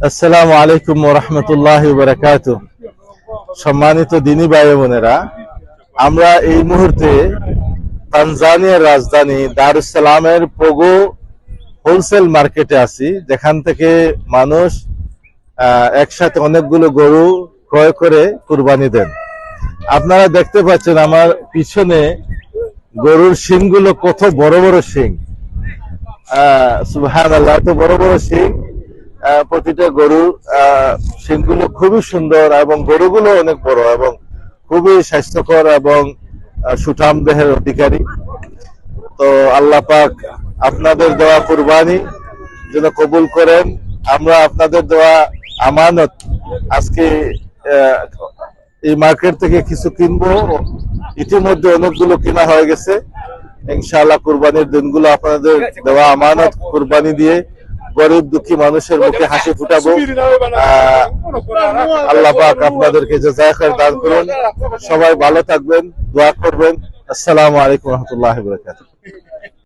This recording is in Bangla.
আসসালামু আলাইকুম ওয়া রাহমাতুল্লাহি ওয়া বারাকাতুহু। সম্মানিত দিনী ভাই বোনেরা, আমরা এই মুহূর্তে তানজানিয়ার রাজধানী দার এস সালামের পোগো হোলসেল মার্কেটে আছি, যেখান থেকে মানুষ একসাথে অনেকগুলো গরু ক্রয় করে কুরবানি দেন। আপনারা দেখতে পাচ্ছেন আমার পিছনে গরুর শিংগুলো কত বড় বড় শিং। সুবহানাল্লাহ, এত বড় বড় শিং। প্রতিটা গরুর শিংগুলো খুবই সুন্দর এবং গরুগুলো অনেক বড় এবং খুবই স্বাস্থ্যকর এবং সুঠাম দেহের অধিকারী। তো আল্লাহ পাক আপনাদের দেওয়া কুরবানি যেন কবুল করেন। আমরা আপনাদের দেওয়া আমানত আজকে এই মার্কেট থেকে কিছু কিনবো, ইতিমধ্যে অনেকগুলো কেনা হয়ে গেছে। ইনশাআল্লাহ কুরবানির দিনগুলো আপনাদের দেওয়া আমানত কুরবানি দিয়ে গরিব দুঃখী মানুষের মুখে হাসি ফুটাবো। আল্লাহ পাক আপনাদেরকে জাযায়ে খায়র দান করুন। সবাই ভালো থাকবেন, দোয়া করবেন। আসসালামু আলাইকুম ওয়া রাহমাতুল্লাহি ওয়া বারাকাতুহু।